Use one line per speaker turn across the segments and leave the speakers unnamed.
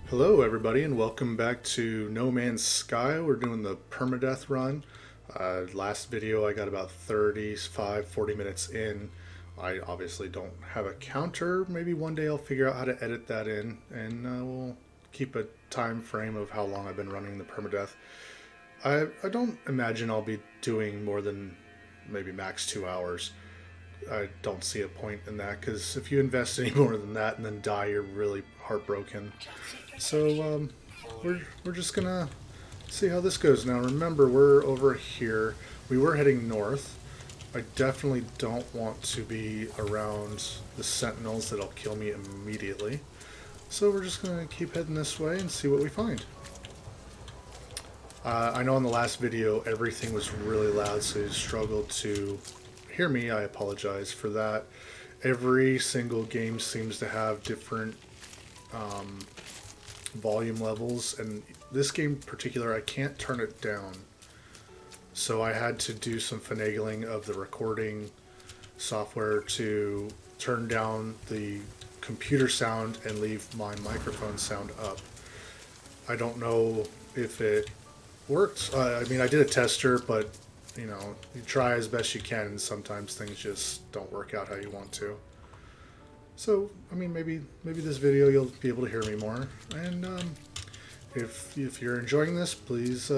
Hello, everybody, and welcome back to No Man's Sky. We're doing the Permadeath run. Last video, I got about 35, 40 minutes in. I obviously don't have a counter. Maybe one day I'll figure out how to edit that in, and we'll keep a time frame of how long I've been running the Permadeath. I don't imagine I'll be doing more than maybe max 2 hours. I don't see a point in that because if you invest any more than that and then die, you're really heartbroken. So we're just gonna see how this goes. Now remember, we're over here. We were heading north. I definitely don't want to be around the sentinels that'll kill me immediately. So we're just gonna keep heading this way and see what we find. I know in the last video everything was really loud, so you struggled to hear me. I apologize for that. Every single game seems to have different volume levels, and this game in particular I can't turn it down, so I had to do some finagling of the recording software to turn down the computer sound and leave my microphone sound up. I don't know if it worked. I mean, I did a tester, but you try as best you can, and sometimes things just don't work out how you want to. So, I mean, maybe this video you'll be able to hear me more. And if you're enjoying this, please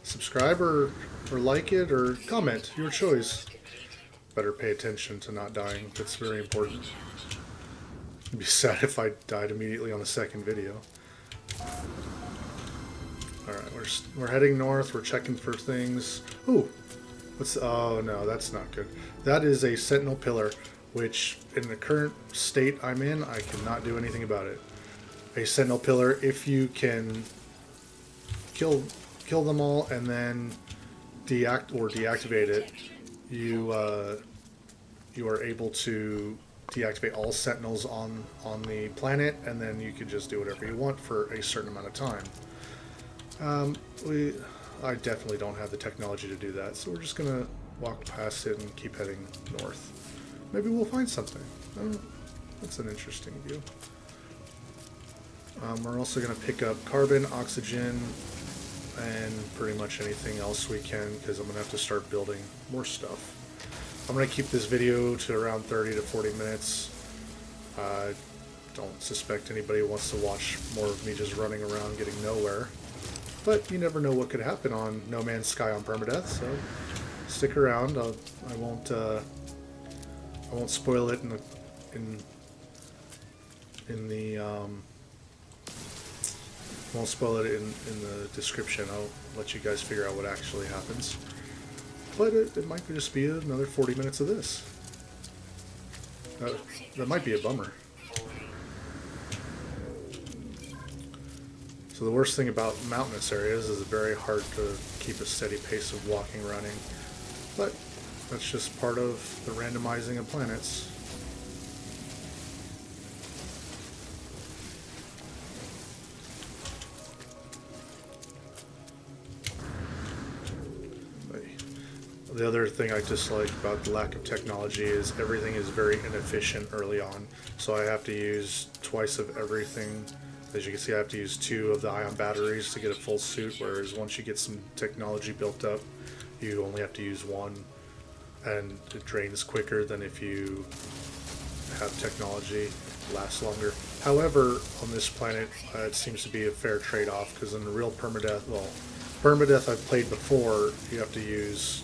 subscribe or like it or comment. Your choice. Better pay attention to not dying. That's very important. It'd be sad if I died immediately on the second video. Alright, we're heading north. We're checking for things. Ooh! Oh no, that's not good. That is a sentinel pillar, which in the current state I'm in, I cannot do anything about it. A sentinel pillar, if you can kill them all and then deactivate it, you are able to deactivate all sentinels on the planet, and then you can just do whatever you want for a certain amount of time. I definitely don't have the technology to do that, so we're just gonna walk past it and keep heading north. Maybe we'll find something. That's an interesting view. We're also going to pick up carbon, oxygen, and pretty much anything else we can, because I'm going to have to start building more stuff. I'm going to keep this video to around 30 to 40 minutes. I don't suspect anybody wants to watch more of me just running around getting nowhere. But you never know what could happen on No Man's Sky on Permadeath, so stick around. I won't spoil it won't spoil it in the description. I'll let you guys figure out what actually happens. But it might just be another 40 minutes of this. That might be a bummer. So the worst thing about mountainous areas is it's very hard to keep a steady pace of walking, running. But that's just part of the randomizing of planets. The other thing I dislike about the lack of technology is everything is very inefficient early on. So I have to use twice of everything. As you can see, I have to use 2 of the ion batteries to get a full suit, whereas once you get some technology built up, you only have to use 1. And it drains quicker than if you have technology. It lasts longer. However, on this planet, it seems to be a fair trade-off, because in the real Permadeath, Permadeath I've played before, you have to use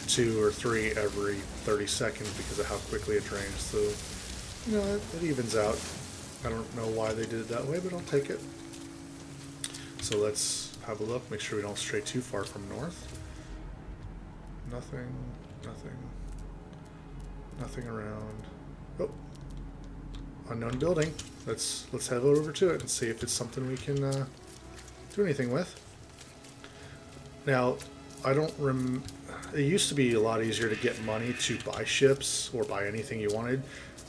2 or 3 every 30 seconds because of how quickly it drains. So, it evens out. I don't know why they did it that way, but I'll take it. So let's have a look, make sure we don't stray too far from north. Nothing around. Oh, unknown building. Let's head over to it and see if it's something we can do anything with. Now, it used to be a lot easier to get money to buy ships or buy anything you wanted.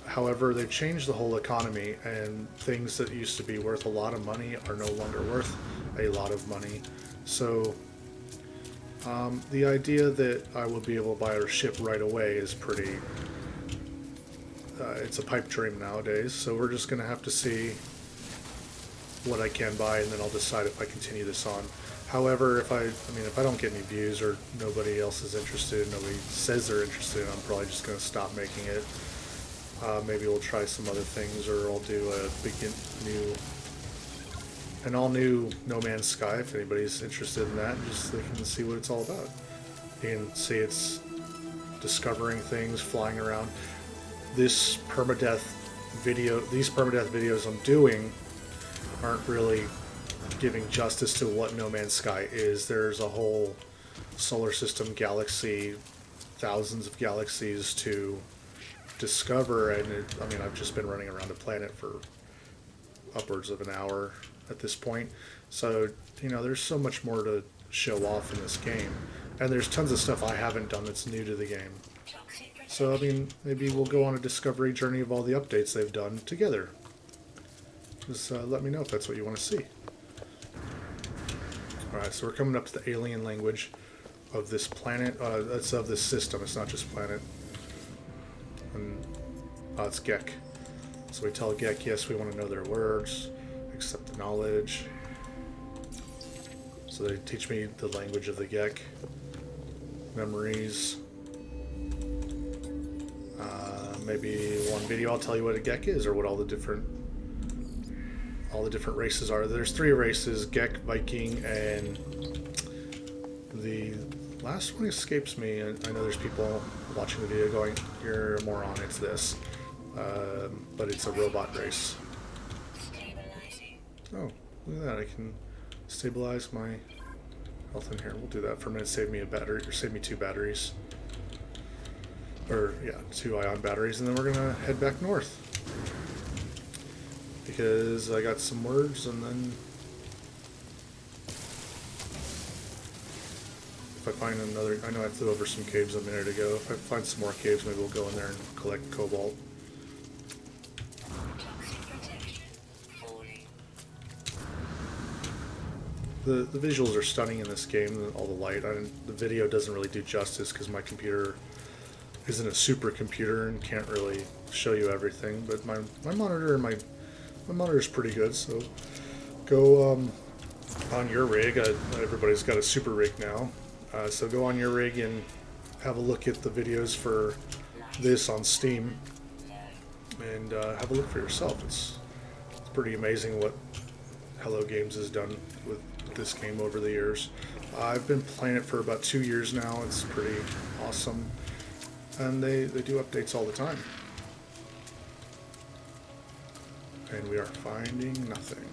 However, they've changed the whole economy, and things that used to be worth a lot of money are no longer worth a lot of money. So the idea that I will be able to buy a ship right away is pretty it's a pipe dream nowadays, so we're just going to have to see what I can buy, and then I'll decide if I continue this on. However, if I don't get any views or nobody else is interested, nobody says they're interested, I'm probably just going to stop making it. Maybe we'll try some other things, or I'll do an all new No Man's Sky if anybody's interested in that, and just they can see what it's all about. You can see it's discovering things, flying around. These permadeath videos I'm doing aren't really giving justice to what No Man's Sky is. There's a whole solar system, galaxy, thousands of galaxies to discover, and I've just been running around a planet for upwards of an hour at this point. So, there's so much more to show off in this game. And there's tons of stuff I haven't done that's new to the game. So, maybe we'll go on a discovery journey of all the updates they've done together. Just let me know if that's what you want to see. Alright, so we're coming up to the alien language of this planet. It's of this system, it's not just planet. And it's Gek. So we tell Gek, yes, we want to know their words, accept the knowledge. So they teach me the language of the Gek. Memories. Maybe one video I'll tell you what a Gek is, or what all the different races are. There's 3 races: Gek, Viking, and the last one escapes me. I know there's people watching the video going, "You're a moron, it's this." But it's a robot race. Oh, look at that! I can stabilize my health in here. We'll do that for a minute. Save me a battery, or save me 2 batteries. Or, yeah, 2 ion batteries, and then we're gonna head back north. Because I got some words, and then if I find another, I know I flew over some caves a minute ago. If I find some more caves, maybe we'll go in there and collect cobalt. The visuals are stunning in this game, all the light. The video doesn't really do justice because my computer isn't a supercomputer and can't really show you everything, but my monitor and my monitor is pretty good. So go on your rig. Everybody's got a super rig now, so go on your rig and have a look at the videos for this on Steam, and have a look for yourself. It's pretty amazing what Hello Games has done with this game over the years. I've been playing it for about 2 years now. It's pretty awesome. And they do updates all the time. And we are finding nothing.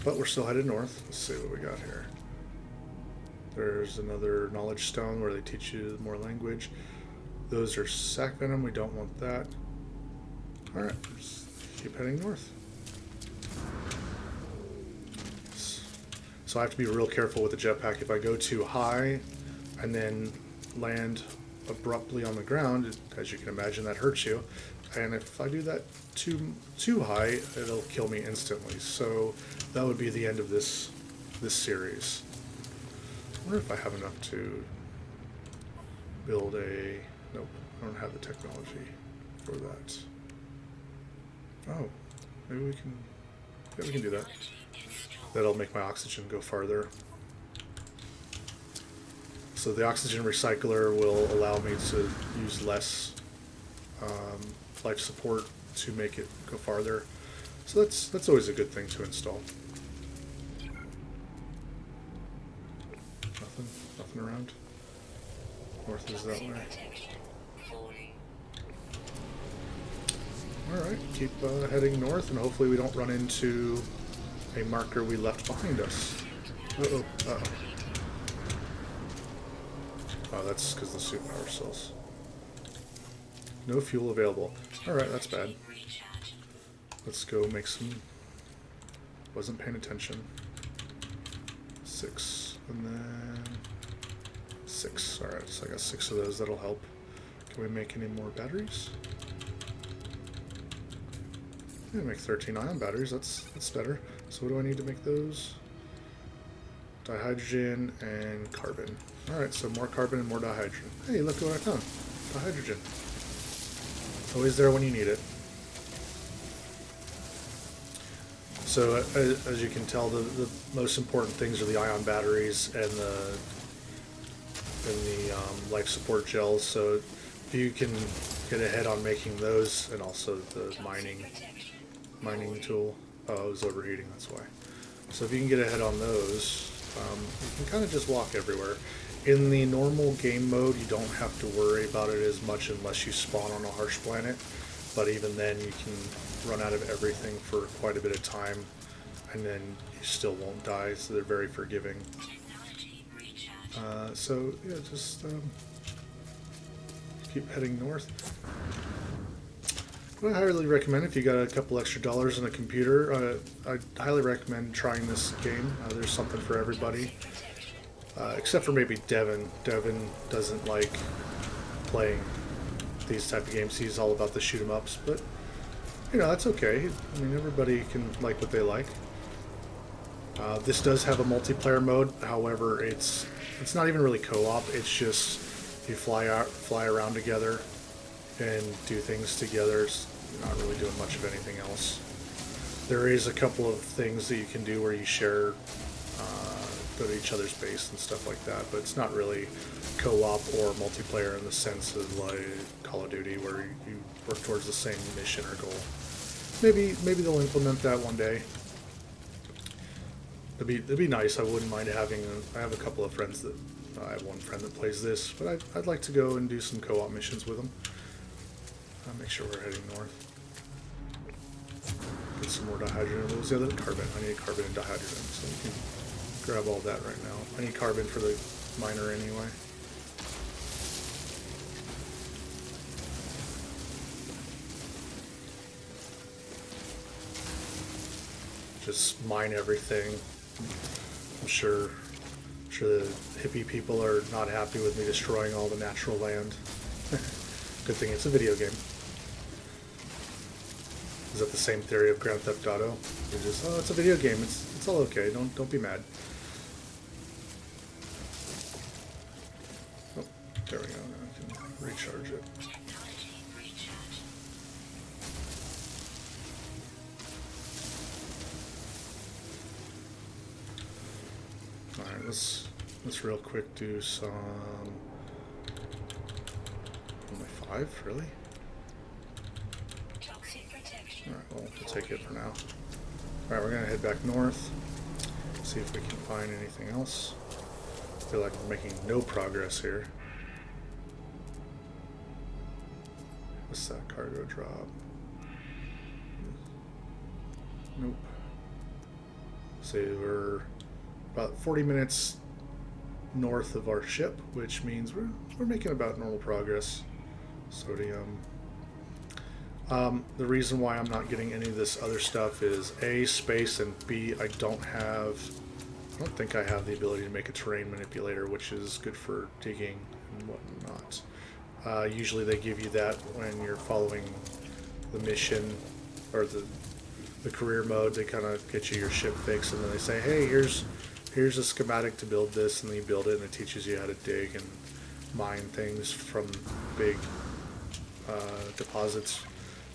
But we're still headed north. Let's see what we got here. There's another knowledge stone where they teach you more language. Those are sac venom. We don't want that. Alright, let's keep heading north. So I have to be real careful with the jetpack. If I go too high and then land abruptly on the ground, as you can imagine, that hurts you. And if I do that too high, it'll kill me instantly. So that would be the end of this series. I wonder if I have enough to build a... Nope, I don't have the technology for that. Oh, maybe we can... Yeah, we can do that. That'll make my oxygen go farther. So the oxygen recycler will allow me to use less life support to make it go farther. So that's always a good thing to install. Nothing around. North is that way. Alright, keep heading north, and hopefully we don't run into a marker we left behind us. Uh-oh, uh-oh. Oh, that's because the suit power cells. No fuel available. Alright, that's bad. Let's go make some... Wasn't paying attention. 6, and then... 6. Alright, so I got 6 of those. That'll help. Can we make any more batteries? Yeah, make 13 ion batteries. That's better. So what do I need to make those? Dihydrogen and carbon. Alright, so more carbon and more dihydrogen. Hey, look what I found. Dihydrogen. Always there when you need it. So as you can tell, the most important things are the ion batteries and the life support gels. So if you can get ahead on making those, and also the mining tool. Oh, it was overheating, that's why. So if you can get ahead on those, you can kind of just walk everywhere. In the normal game mode, you don't have to worry about it as much unless you spawn on a harsh planet. But even then, you can run out of everything for quite a bit of time, and then you still won't die, so they're very forgiving. So yeah, just keep heading north. I highly recommend, if you got a couple extra dollars in a computer, I highly recommend trying this game. There's something for everybody, except for maybe Devin. Devin doesn't like playing these type of games. He's all about the shoot 'em ups, but you know, that's okay. I mean, everybody can like what they like. This does have a multiplayer mode. However, it's not even really co-op. It's just you fly around together and do things together. It's not really doing much of anything else. There is a couple of things that you can do where you share, go to each other's base and stuff like that, but it's not really co-op or multiplayer in the sense of like Call of Duty, where you work towards the same mission or goal. Maybe they'll implement that one day. It'd be nice. I wouldn't mind having. I have a couple of friends that. I have one friend that plays this, but I'd like to go and do some co-op missions with them. Make sure we're heading north. Get some more dihydrogen. What was the other? Carbon. I need carbon and dihydrogen, so we can grab all that right now. I need carbon for the miner anyway. Just mine everything. I'm sure the hippie people are not happy with me destroying all the natural land. Good thing it's a video game. Is that the same theory of Grand Theft Auto? You're just, oh, it's a video game. It's all okay. Don't be mad. Oh, there we go. Now I can recharge it. All right, let's real quick do some. Only 5, really? Alright, well, we'll take it for now. Alright, we're going to head back north, see if we can find anything else. I feel like we're making no progress here. What's that cargo drop? Nope. So we're about 40 minutes north of our ship, which means we're making about normal progress. Sodium. The reason why I'm not getting any of this other stuff is A, space, and B, I don't think I have the ability to make a terrain manipulator, which is good for digging and whatnot. Usually they give you that when you're following the mission or the career mode. They kind of get you your ship fixed, and then they say, hey, here's a schematic to build this, and then you build it, and it teaches you how to dig and mine things from big deposits.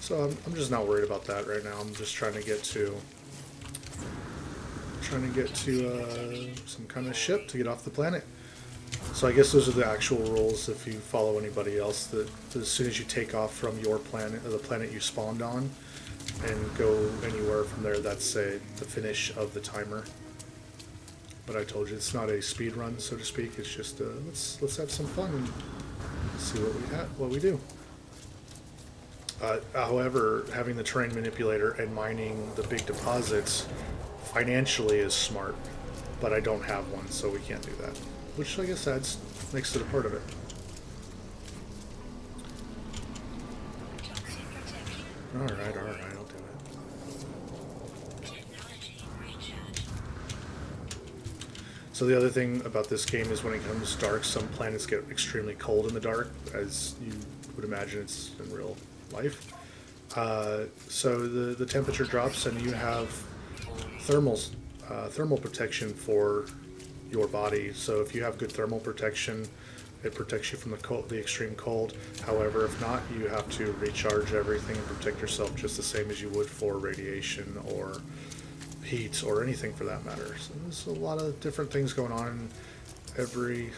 So I'm just not worried about that right now. I'm just trying to get to some kind of ship to get off the planet. So I guess those are the actual rules. If you follow anybody else, that as soon as you take off from your planet or the planet you spawned on, and go anywhere from there, that's the finish of the timer. But I told you, it's not a speed run, so to speak. It's just let's have some fun and see what we do. However, having the terrain manipulator and mining the big deposits financially is smart, but I don't have one, so we can't do that. Which I guess makes it a part of it. Alright, I'll do it. So the other thing about this game is when it comes dark, some planets get extremely cold in the dark, as you would imagine it's in real life. So the temperature drops, and you have thermal protection for your body. So if you have good thermal protection, it protects you from the extreme cold. However, if not, you have to recharge everything and protect yourself just the same as you would for radiation or heat or anything for that matter. So there's a lot of different things going on, and every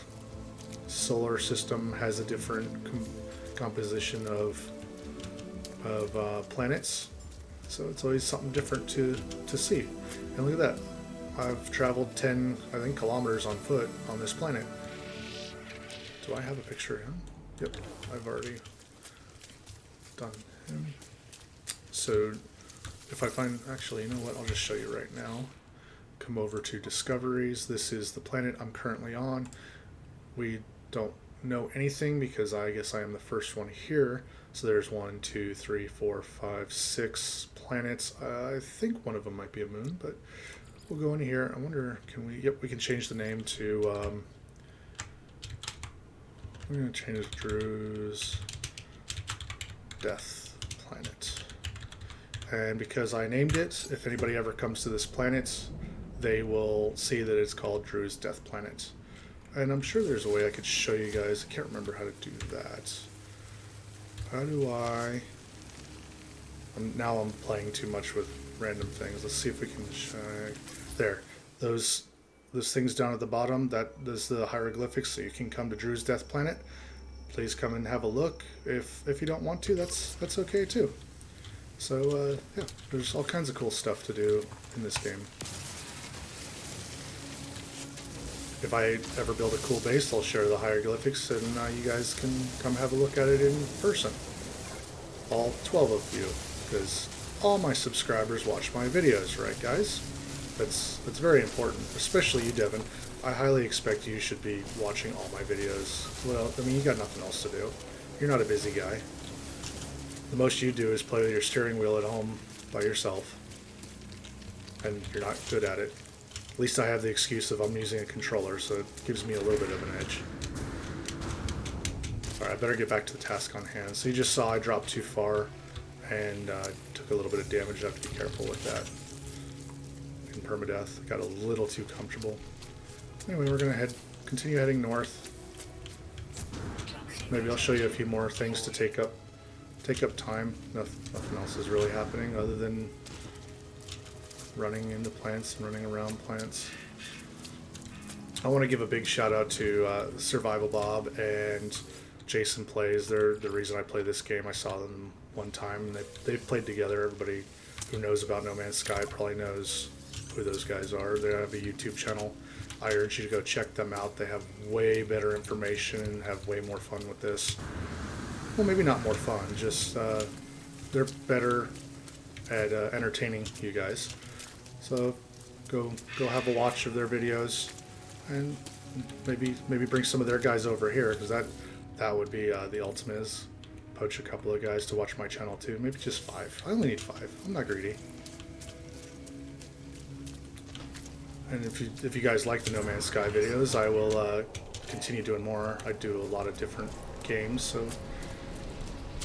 solar system has a different composition of planets. So it's always something different to see. And look at that. I've traveled 10, I think, kilometers on foot on this planet. Do I have a picture of him? Yep, I've already done him. So if I find, actually, you know what, I'll just show you right now. Come over to Discoveries. This is the planet I'm currently on. We don't know anything because I guess I am the first one here. So there's 1, 2, 3, 4, 5, 6 planets. I think one of them might be a moon, but we'll go in here. I wonder, can we, yep, we can change the name to, we're going to change it to Drew's Death Planet. And because I named it, if anybody ever comes to this planet, they will see that it's called Drew's Death Planet. And I'm sure there's a way I could show you guys. I can't remember how to do that. How do I... now I'm playing too much with random things. Let's see if we can check. There. Those things down at the bottom, that's the hieroglyphics, so you can come to Drew's Death Planet. Please come and have a look. If you don't want to, that's okay too. So yeah, there's all kinds of cool stuff to do in this game. If I ever build a cool base, I'll share the hieroglyphics, and you guys can come have a look at it in person. All 12 of you, because all my subscribers watch my videos, right, guys? That's very important, especially you, Devin. I highly expect you should be watching all my videos. Well, I mean, you got nothing else to do. You're not a busy guy. The most you do is play with your steering wheel at home by yourself, and you're not good at it. At least I have the excuse of I'm using a controller, so it gives me a little bit of an edge. Alright, I better get back to the task on hand. So you just saw I dropped too far and took a little bit of damage. I have to be careful with that. In Permadeath, I got a little too comfortable. Anyway, we're going to continue heading north. Maybe I'll show you a few more things to take up time. Nothing else is really happening other than running into plants and running around plants. I want to give a big shout out to Survival Bob and Jason Plays. They're the reason I play this game. I saw them one time, and they've played together. Everybody who knows about No Man's Sky probably knows who those guys are. They have a YouTube channel. I urge you to go check them out. They have way better information and have way more fun with this. Well, maybe not more fun, just they're better at entertaining you guys. So go have a watch of their videos, and maybe bring some of their guys over here, because that would be the ultimate, is poach a couple of guys to watch my channel too. Maybe just 5. I only need 5. I'm not greedy. And if you guys like the No Man's Sky videos, I will continue doing more. I do a lot of different games, so,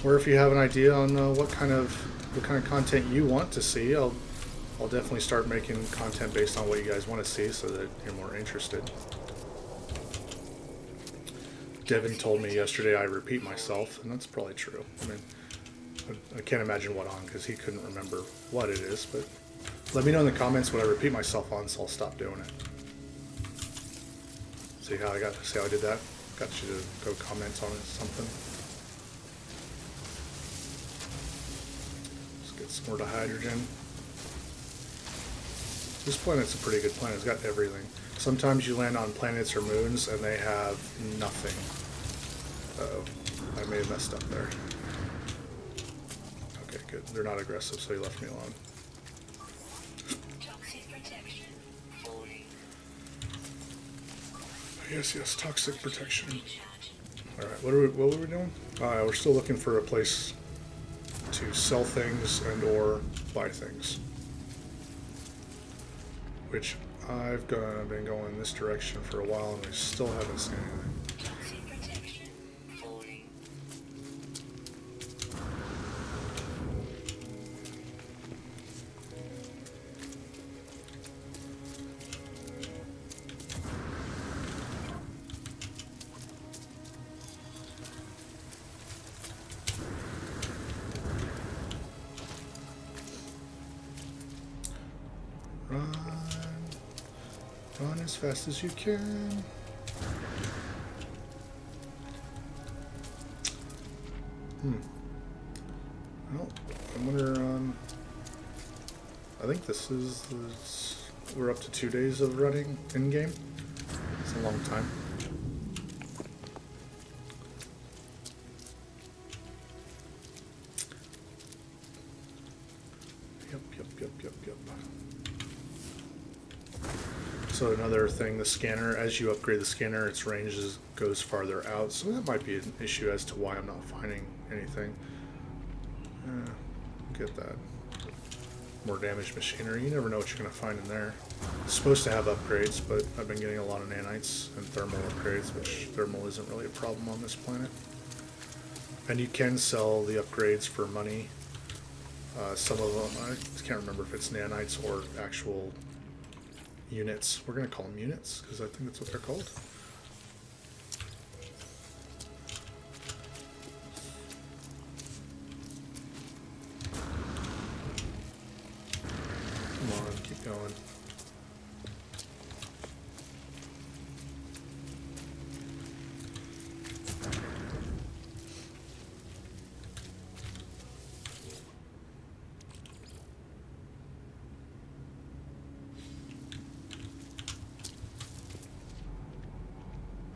or if you have an idea on what kind of content you want to see, I'll definitely start making content based on what you guys want to see, so that you're more interested. Devin told me yesterday I repeat myself, and that's probably true. I mean, I can't imagine what on, because he couldn't remember what it is, but let me know in the comments what I repeat myself on, so I'll stop doing it. See how I did that? Got you to go comment on it, something. Let's get some more dihydrogen. This planet's a pretty good planet. It's got everything. Sometimes you land on planets or moons and they have nothing. Uh-oh, I may have messed up there. Okay, good. They're not aggressive, so he left me alone. Yes, toxic protection. Alright, what were we doing? We're still looking for a place to sell things and or buy things. Which I've been going this direction for a while, and we still haven't seen anything. Run. Run as fast as you can. Well, I wonder, I think this is, we're up to 2 days of running in-game. It's a long time. Yep. So another thing, the scanner, as you upgrade the scanner, its range goes farther out, so that might be an issue as to why I'm not finding anything. Get that. More damaged machinery. You never know what you're going to find in there. It's supposed to have upgrades, but I've been getting a lot of nanites and thermal upgrades, which thermal isn't really a problem on this planet. And you can sell the upgrades for money. Some of them, I can't remember if it's nanites or actual units. We're going to call them units, because I think that's what they're called. Come on, keep going.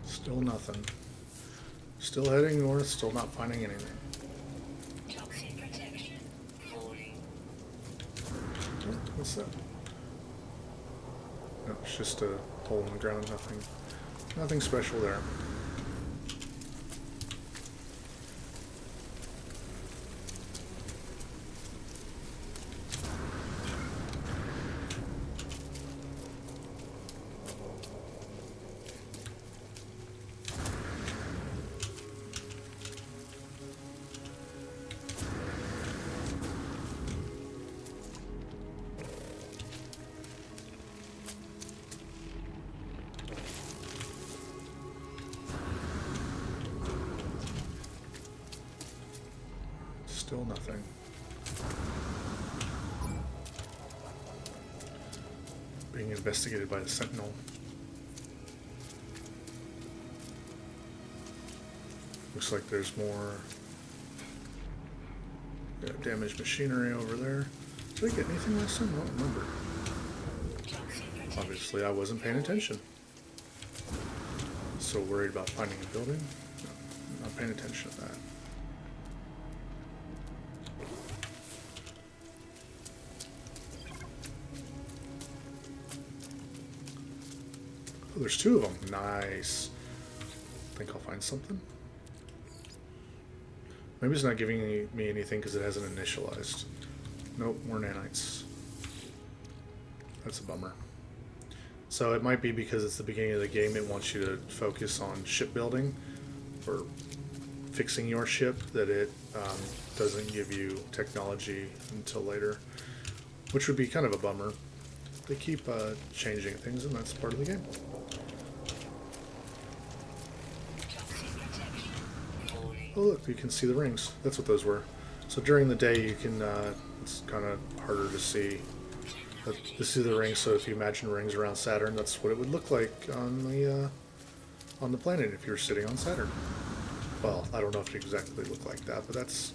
Still nothing. Still heading north, still not finding anything.
Toxic protection. 40.
Oh, what's that? No, it's just a hole in the ground, nothing special there. Still nothing. Being investigated by the Sentinel. Looks like there's more damaged machinery over there. Did I get anything last time? I don't remember. Obviously I wasn't paying attention. So worried about finding a building. No, not paying attention to that. Oh, there's 2 of them. Nice. Think I'll find something. Maybe it's not giving me anything because it hasn't initialized. Nope, more nanites. That's a bummer. So it might be because it's the beginning of the game, it wants you to focus on shipbuilding or fixing your ship, that it doesn't give you technology until later, which would be kind of a bummer. They keep changing things, and that's part of the game. Oh look, you can see the rings. That's what those were. So during the day you can, it's kind of harder to see. But to see the rings, so if you imagine rings around Saturn, that's what it would look like on the planet if you were sitting on Saturn. Well, I don't know if it exactly looked like that, but that's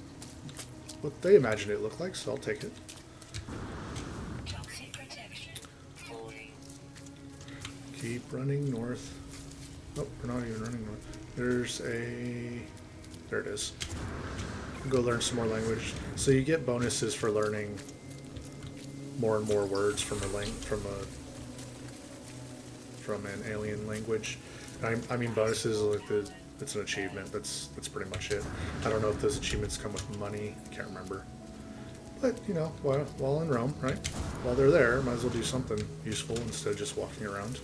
what they imagined it looked like, so I'll take it. Keep running north. Nope, we're not even running north. There it is. Go learn some more language. So you get bonuses for learning more and more words from an alien language. I mean bonuses like it's an achievement. That's pretty much it. I don't know if those achievements come with money. I can't remember. But you know, while in Rome, right? While they're there, might as well do something useful instead of just walking around.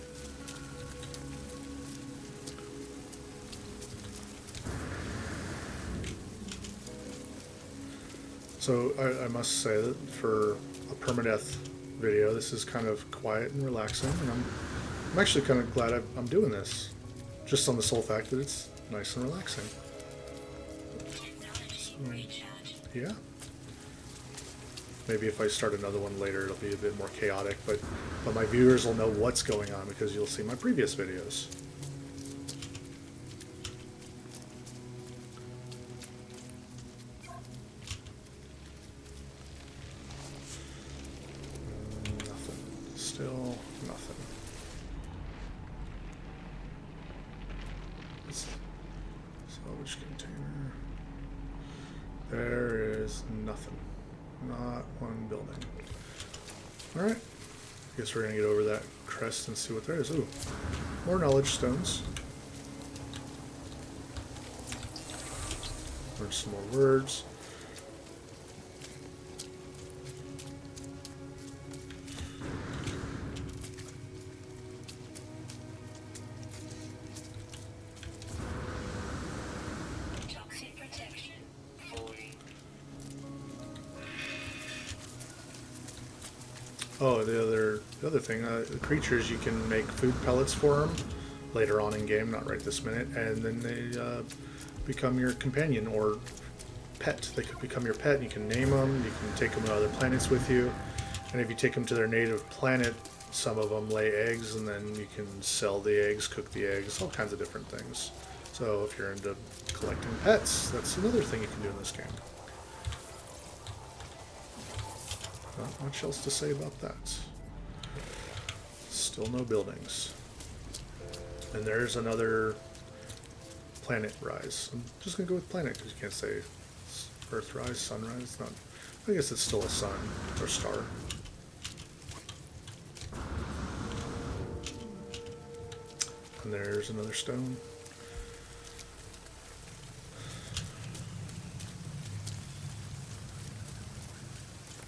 So I must say that for a permadeath video, this is kind of quiet and relaxing, and I'm actually kind of glad I'm doing this, just on the sole fact that it's nice and relaxing. So, yeah. Maybe if I start another one later, it'll be a bit more chaotic, but my viewers will know what's going on because you'll see my previous videos. Nothing. Still nothing. Salvage container. There is nothing. Not one building. Alright. I guess we're gonna get over that crest and see what there is. Ooh. More knowledge stones. Learn some more words.
Toxic protection. Forwarding.
Oh, the other thing, the creatures, you can make food pellets for them later on in game, not right this minute, and then they become your companion or pet. They could become your pet. You can name them. You can take them to other planets with you, and if you take them to their native planet, some of them lay eggs, and then you can sell the eggs, cook the eggs, all kinds of different things. So if you're into collecting pets, that's another thing you can do in this game. Not much else to say about that. Still no buildings. And there's another planet rise. I'm just going to go with planet because you can't say Earthrise, sunrise. It's not. I guess it's still a sun or star. And there's another stone.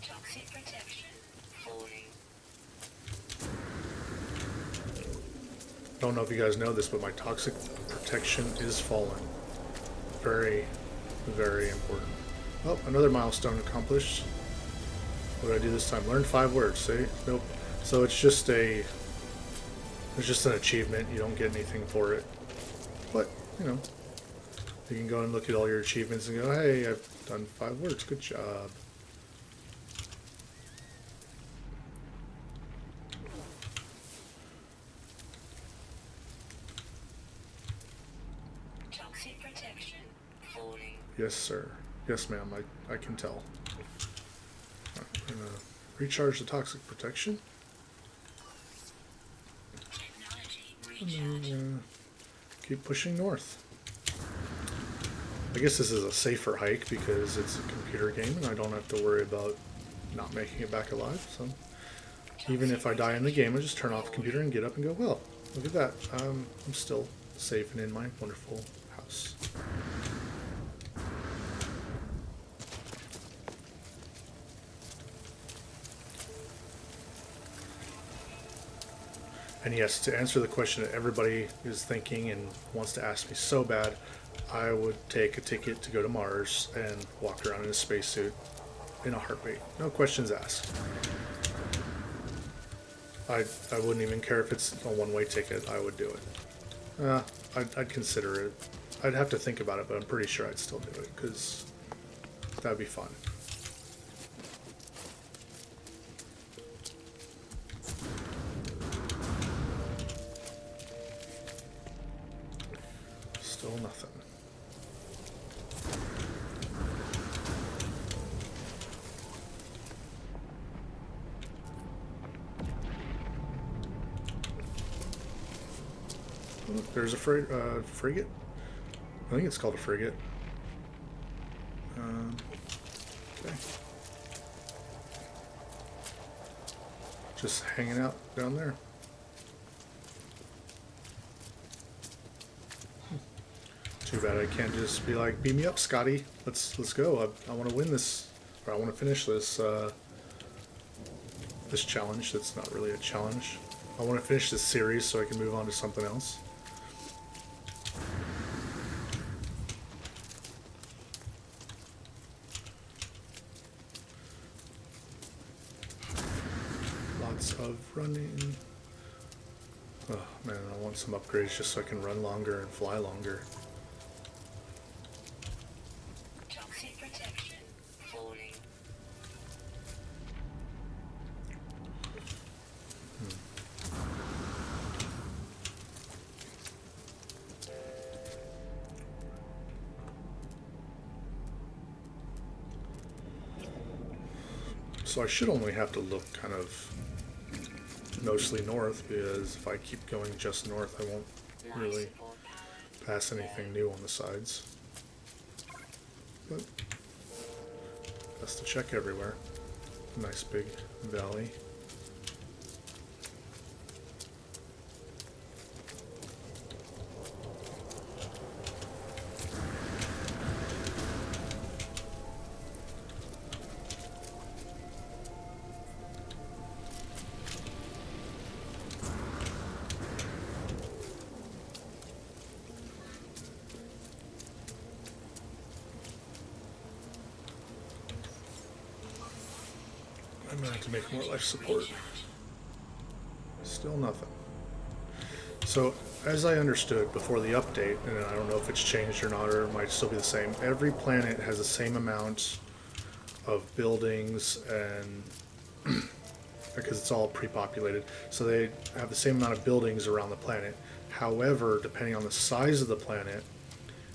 Toxic protection. Forwarding.
I don't know if you guys know this, but my toxic protection is falling. Very, very important. Oh, another milestone accomplished. What did I do this time? Learn 5 words. See? Nope. So it's just an achievement. You don't get anything for it. But, you know, you can go and look at all your achievements and go, hey, I've done 5 words. Good job.
Toxic protection. Forwarding.
Yes, sir. Yes, ma'am. I can tell. I'm going to recharge the toxic protection.
Technology
And
recharge.
then keep pushing north. I guess this is a safer hike because it's a computer game and I don't have to worry about not making it back alive. So even if I die in the game, I just turn off the computer and get up and go, well, look at that. I'm still safe and in my wonderful house. And yes, to answer the question that everybody is thinking and wants to ask me so bad, I would take a ticket to go to Mars and walk around in a spacesuit in a heartbeat. No questions asked. I wouldn't even care if it's a one-way ticket. I would do it. I'd consider it. I'd have to think about it, but I'm pretty sure I'd still do it because that'd be fun. Still nothing. Oh, there's a frigate. I think it's called a frigate. Okay. Just hanging out down there. Too bad I can't just be like, beam me up, Scotty. Let's go. I want to win this, or I want to finish this this challenge. That's not really a challenge. I want to finish this series so I can move on to something else. Lots of running. Oh man, I want some upgrades just so I can run longer and fly longer.
Toxic protection. Forwarding.
So I should only have to look kind of mostly north, because if I keep going just north, I won't really pass anything new on the sides. But best to check everywhere. Nice big valley. I'm gonna have to make more life support. Still nothing. So, as I understood before the update, and I don't know if it's changed or not, or it might still be the same, every planet has the same amount of buildings, and because it's all pre-populated, so they have the same amount of buildings around the planet. However, depending on the size of the planet,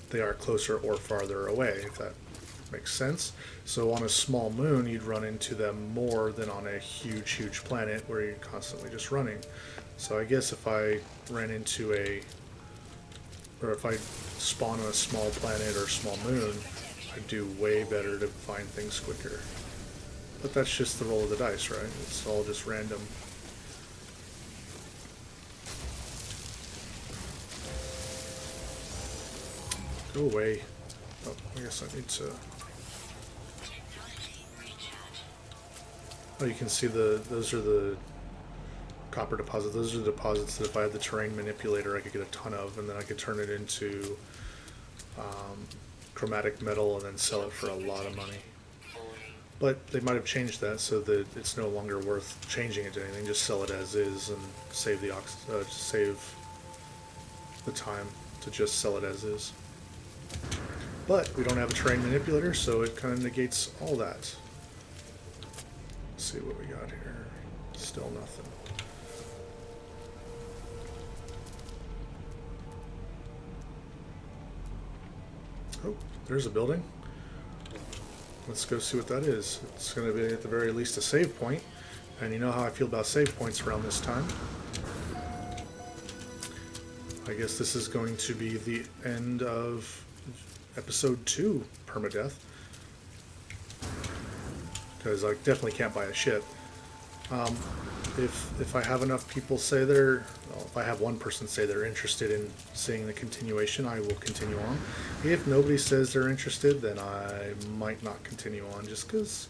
they are closer or farther away, if that makes sense. So on a small moon, you'd run into them more than on a huge planet where you're constantly just running. So I guess if I ran into or if I spawn on a small planet or small moon, I'd do way better to find things quicker. But that's just the roll of the dice, right? It's all just random. Go away. Oh, I guess I need to... Oh, you can see those are the copper deposits. Those are the deposits that if I had the terrain manipulator, I could get a ton of, and then I could turn it into chromatic metal and then sell it for a lot of money. But they might have changed that so that it's no longer worth changing it to anything. Just sell it as is and save save the time to just sell it as is. But we don't have a terrain manipulator, so it kind of negates all that. Let's see what we got here. Still nothing. Oh, there's a building. Let's go see what that is. It's going to be at the very least a save point, and you know how I feel about save points around this time. I guess this is going to be the end of episode 2, Permadeath. Because I definitely can't buy a ship. If I have enough people say if I have one person say they're interested in seeing the continuation, I will continue on. If nobody says they're interested, then I might not continue on, just because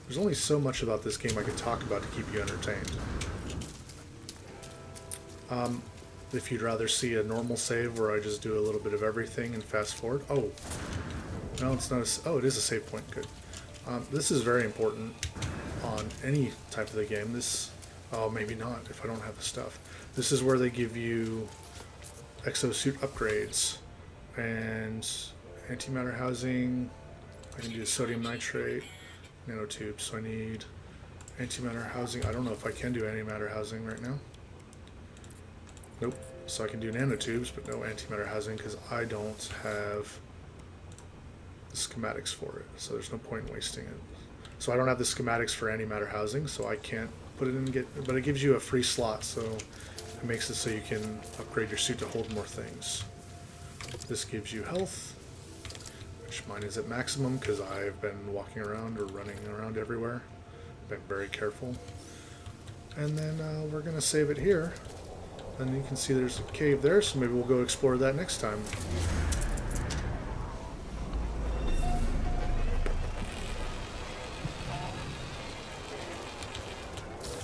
there's only so much about this game I could talk about to keep you entertained. If you'd rather see a normal save where I just do a little bit of everything and fast forward. Oh, no, it's not. Oh, it is a save point. Good. This is very important on any type of the game. Oh, maybe not if I don't have the stuff. This is where they give you exosuit upgrades and antimatter housing. I can do sodium nitrate, nanotubes. So I need antimatter housing. I don't know if I can do antimatter housing right now. Nope. So I can do nanotubes, but no antimatter housing because I don't have the schematics for it. So there's no point in wasting it. So I don't have the schematics for antimatter housing, so I can't put it in but it gives you a free slot, so it makes it so you can upgrade your suit to hold more things. This gives you health, which mine is at maximum because I've been walking around or running around everywhere. Been very careful. And then we're going to save it here. And you can see there's a cave there, so maybe we'll go explore that next time.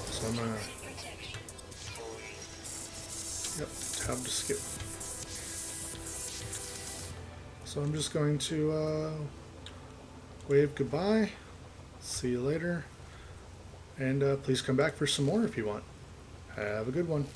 So I'm going to... Yep, tab to skip. So I'm just going to wave goodbye. See you later. And please come back for some more if you want. Have a good one.